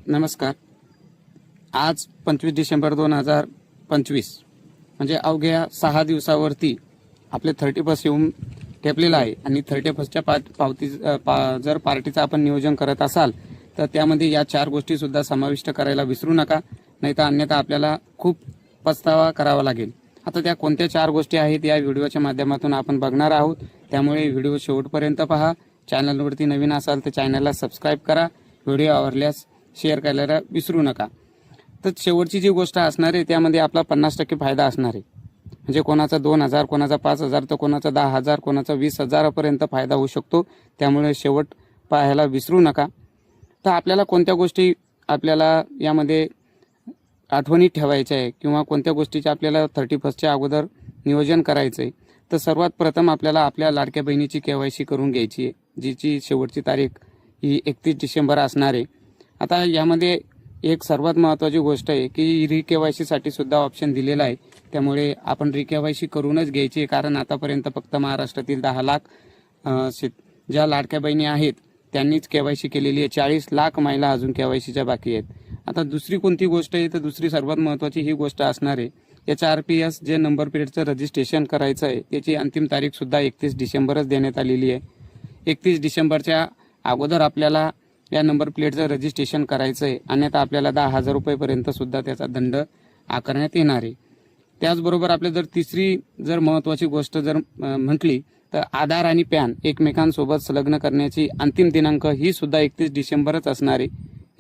नमस्कार. आज 25 डिसेंबर 2025 म्हणजे अवघ्या 6 दिवसावरती आपले 31 येऊन ठेपलेलं आहे आणि 31च्या पावती जर पार्टीचं आपण नियोजन करत असाल तर त्यामध्ये या 4 गोष्टी सुद्धा समाविष्ट करायला विसरू नका, नाहीतर अन्यथा आपल्याला खूप पछतावा करावा लागेल. आता त्या कोणत्या 4 गोष्टी आहेत या व्हिडिओच्या माध्यमातून आपण बघणार आहोत, त्यामुळे व्हिडिओ शेवटपर्यंत पहा. चॅनलवरती नवीन असाल तर चॅनलला सबस्क्राईब करा. व्हिडिओ आवडल्यास शेअर करायला विसरू नका. तर शेवटची जी गोष्ट असणार आहे त्यामध्ये आपला 50% फायदा असणार आहे. म्हणजे कोणाचा 2000, कोणाचा 5000 तर कोणाचा 10000, कोणाचा 20000 पर्यंत फायदा होऊ शकतो. त्यामुळे शेवट पाहायला विसरू नका. तर आपल्याला कोणत्या गोष्टी आपल्याला यामध्ये आठवणीत ठेवायच्या आहे किंवा कोणत्या गोष्टीचे आपल्याला 31च्या अगोदर नियोजन करायचं आहे, तर सर्वात प्रथम आपल्याला आपल्या लाडक्या बहिणीची KYC करून घ्यायची आहे, जिची शेवटची तारीख ही 31 डिसेंबर असणार आहे. आता यामध्ये एक सर्वात महत्त्वाची गोष्ट आहे की ReKYC साठी सुद्धा ऑप्शन दिलेला आहे. त्यामुळे आपण ReKYC करूनच घ्यायची आहे, कारण आतापर्यंत फक्त महाराष्ट्रातील 10 लाख ज्या लाडक्या बहिणी आहेत त्यांनीच KYC केलेली आहे. 40 लाख महिला अजून KYCच्या बाकी आहेत. आता दुसरी कोणती गोष्ट आहे, तर दुसरी सर्वात महत्त्वाची ही गोष्ट असणार आहे, याच्या RPS जे नंबर प्लेटचं रजिस्ट्रेशन करायचं आहे त्याची अंतिम तारीख सुद्धा 31 डिसेंबरच देण्यात आलेली आहे. 31 डिसेंबरच्या अगोदर आपल्याला या नंबर प्लेटचं रजिस्ट्रेशन करायचं आहे, अन्यथा आपल्याला 10,000 रुपयेपर्यंत सुद्धा त्याचा दंड आकारण्यात येणार आहे. त्याचबरोबर आपल्या जर तिसरी महत्त्वाची गोष्ट म्हटली तर आधार आणि पॅन एकमेकांसोबत संलग्न करण्याची अंतिम दिनांक ही सुद्धा 31 डिसेंबरच असणार आहे.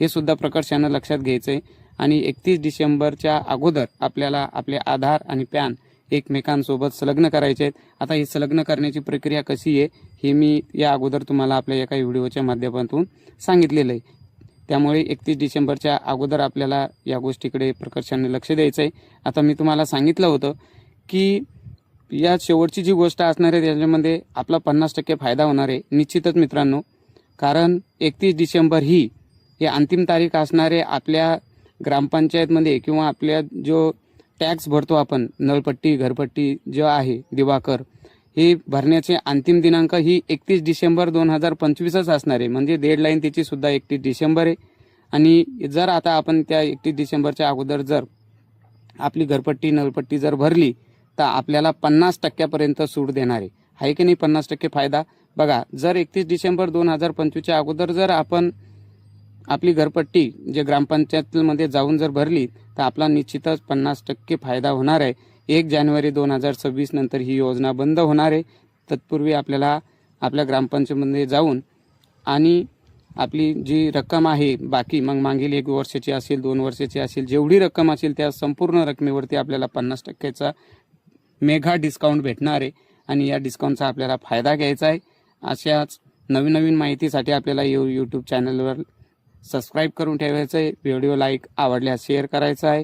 हे सुद्धा प्रकर्षानं लक्षात घ्यायचं आहे. आणि 31 डिसेंबरच्या अगोदर आपल्याला आपले आधार आणि पॅन एकमेकांसोबत संलग्न करायचे आहेत. आता ही संलग्न करण्याची प्रक्रिया कशी आहे हे मी या अगोदर तुम्हाला आपल्या एका व्हिडिओच्या माध्यमातून सांगितलेलं आहे. त्यामुळे 31 डिसेंबरच्या अगोदर आपल्याला या गोष्टीकडे प्रकर्षाने लक्ष द्यायचं आहे. आता मी तुम्हाला सांगितलं होतं की या शेवटची जी गोष्ट असणार आहे त्याच्यामध्ये आपला 50% फायदा होणार आहे निश्चितच मित्रांनो, कारण 31 डिसेंबर ही अंतिम तारीख असणार आहे. आपल्या ग्रामपंचायतमध्ये किंवा आपल्या जो टॅक्स भरतो आपण, नळपट्टी घरपट्टी जो आहे दिवाकर, हे भरण्याचे अंतिम दिनांक ही 31 डिसेंबर 2025च असणार आहे. म्हणजे डेडलाईन त्याची सुद्धा 31 डिसेंबर आहे. आणि जर आता आपण त्या 31 डिसेंबरच्या अगोदर जर आपली घरपट्टी नळपट्टी जर भरली तर आपल्याला 50% सूट देणार आहे की नाही. 50% फायदा बघा, जर 31 डिसेंबर 2025च्या अगोदर जर आपण आपली घरपट्टी जे ग्रामपंचायतमध्ये जाऊन जर भरली तर आपला निश्चितच 50% फायदा होणार आहे. 1 जानेवारी 2026 नंतर ही योजना बंद होणार आहे. तत्पूर्वी आपल्याला आपल्या ग्रामपंचायतमध्ये जाऊन आणि आपली जी रक्कम आहे बाकी, मग मागील 1 वर्षाची असेल 2 वर्षाची असेल, जेवढी रक्कम असेल त्या संपूर्ण रकमेवरती आपल्याला 50%चा मेगा डिस्काउंट भेटणार आहे. आणि या डिस्काउंटचा आपल्याला फायदा घ्यायचा आहे. अशाच नवीन माहितीसाठी आपल्याला यूट्यूब चॅनलवर सबस्क्राईब करून ठेवायचं आहे. व्हिडिओ आवडल्यास शेअर करायचा आहे.